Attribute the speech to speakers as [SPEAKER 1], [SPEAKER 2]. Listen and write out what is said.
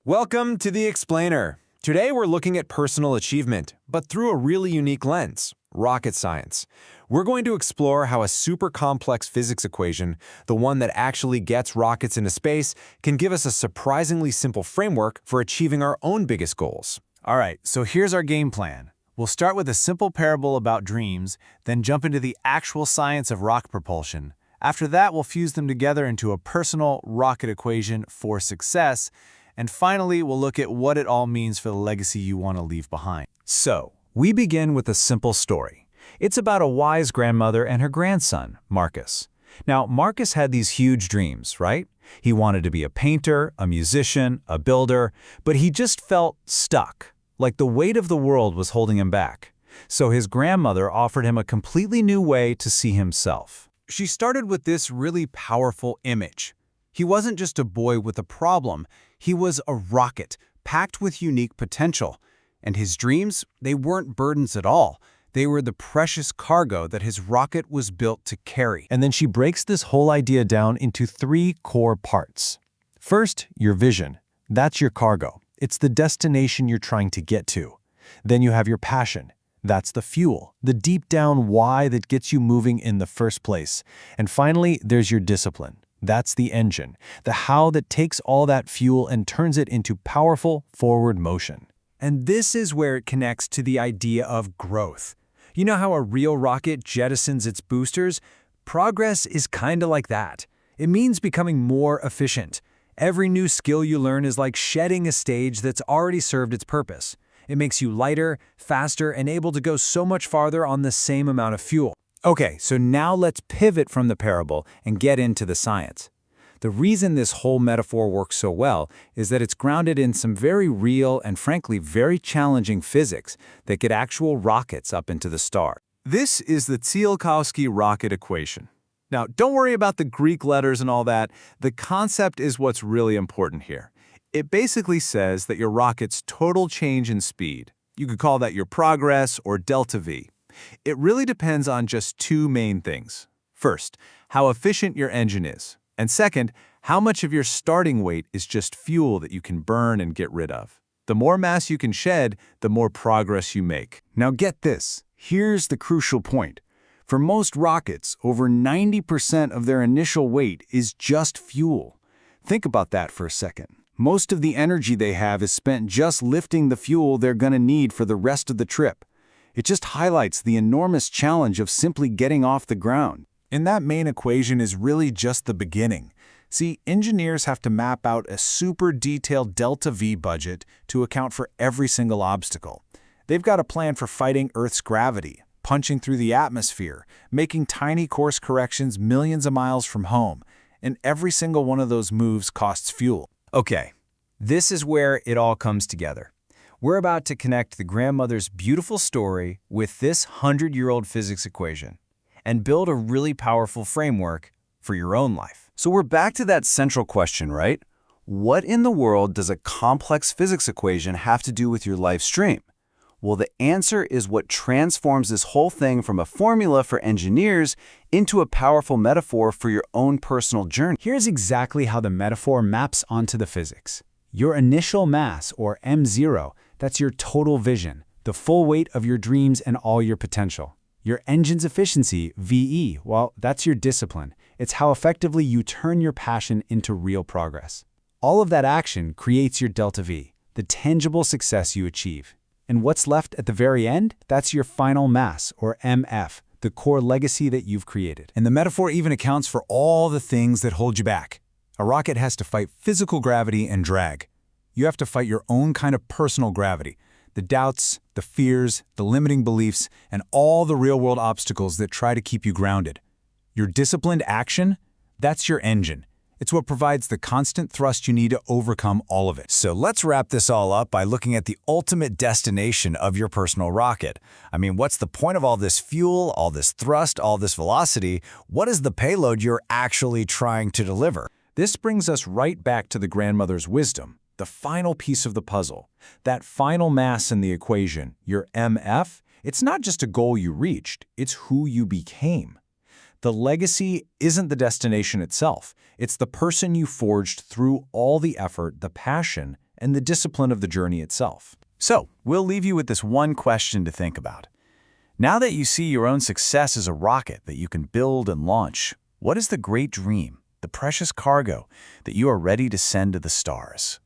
[SPEAKER 1] Welcome to The Explainer. Today we're looking at personal achievement, but through a really unique lens, rocket science. We're going to explore how a super complex physics equation, the one that actually gets rockets into space, can give us a surprisingly simple framework for achieving our own biggest goals.
[SPEAKER 2] All right, so here's our game plan. We'll start with a simple parable about dreams, then jump into the actual science of rocket propulsion. After that, we'll fuse them together into a personal rocket equation for success. And finally, we'll look at what it all means for the legacy you want to leave behind.
[SPEAKER 3] So, we begin with a simple story. It's about a wise grandmother and her grandson, Marcus. Now, Marcus had these huge dreams, right? He wanted to be a painter, a musician, a builder, but he just felt stuck, like the weight of the world was holding him back. So his grandmother offered him a completely new way to see himself.
[SPEAKER 1] She started with this really powerful image. He wasn't just a boy with a problem, he was a rocket, packed with unique potential. And his dreams, they weren't burdens at all. They were the precious cargo that his rocket was built to carry.
[SPEAKER 4] And then she breaks this whole idea down into 3 core parts. First, your vision. That's your cargo. It's the destination you're trying to get to. Then you have your passion. That's the fuel, the deep down why that gets you moving in the first place. And finally, there's your discipline. That's the engine, the how that takes all that fuel and turns it into powerful forward motion.
[SPEAKER 1] And this is where it connects to the idea of growth. You know how a real rocket jettisons its boosters? Progress is kinda like that. It means becoming more efficient. Every new skill you learn is like shedding a stage that's already served its purpose. It makes you lighter, faster, and able to go so much farther on the same amount of fuel. Okay, so now let's pivot from the parable and get into the science. The reason this whole metaphor works so well is that it's grounded in some very real and frankly very challenging physics that get actual rockets up into the star.
[SPEAKER 2] This is the Tsiolkovsky rocket equation. Now, don't worry about the Greek letters and all that. The concept is what's really important here. It basically says that your rocket's total change in speed. You could call that your progress or delta V. It really depends on just 2 main things. First, how efficient your engine is. And second, how much of your starting weight is just fuel that you can burn and get rid of. The more mass you can shed, the more progress you make.
[SPEAKER 5] Now get this. Here's the crucial point. For most rockets, over 90% of their initial weight is just fuel. Think about that for a second. Most of the energy they have is spent just lifting the fuel they're going to need for the rest of the trip. It just highlights the enormous challenge of simply getting off the ground.
[SPEAKER 2] And that main equation is really just the beginning. See, engineers have to map out a super detailed delta V budget to account for every single obstacle. They've got a plan for fighting Earth's gravity, punching through the atmosphere, making tiny course corrections millions of miles from home, and every single one of those moves costs fuel.
[SPEAKER 1] Okay, this is where it all comes together. We're about to connect the grandmother's beautiful story with this 100-year-old physics equation and build a really powerful framework for your own life.
[SPEAKER 3] So we're back to that central question, right? What in the world does a complex physics equation have to do with your life's dream? Well, the answer is what transforms this whole thing from a formula for engineers into a powerful metaphor for your own personal journey.
[SPEAKER 6] Here's exactly how the metaphor maps onto the physics. Your initial mass, or m0, that's your total vision, the full weight of your dreams and all your potential. Your engine's efficiency, VE, well, that's your discipline. It's how effectively you turn your passion into real progress. All of that action creates your delta V, the tangible success you achieve. And what's left at the very end? That's your final mass, or MF, the core legacy that you've created.
[SPEAKER 1] And the metaphor even accounts for all the things that hold you back. A rocket has to fight physical gravity and drag. You have to fight your own kind of personal gravity, the doubts, the fears, the limiting beliefs, and all the real-world obstacles that try to keep you grounded. Your disciplined action, that's your engine. It's what provides the constant thrust you need to overcome all of it.
[SPEAKER 3] So let's wrap this all up by looking at the ultimate destination of your personal rocket. I mean, what's the point of all this fuel, all this thrust, all this velocity? What is the payload you're actually trying to deliver?
[SPEAKER 4] This brings us right back to the grandmother's wisdom, the final piece of the puzzle. That final mass in the equation, your MF, it's not just a goal you reached, it's who you became. The legacy isn't the destination itself. It's the person you forged through all the effort, the passion, and the discipline of the journey itself.
[SPEAKER 3] So, we'll leave you with this one question to think about. Now that you see your own success as a rocket that you can build and launch, what is the great dream, the precious cargo that you are ready to send to the stars?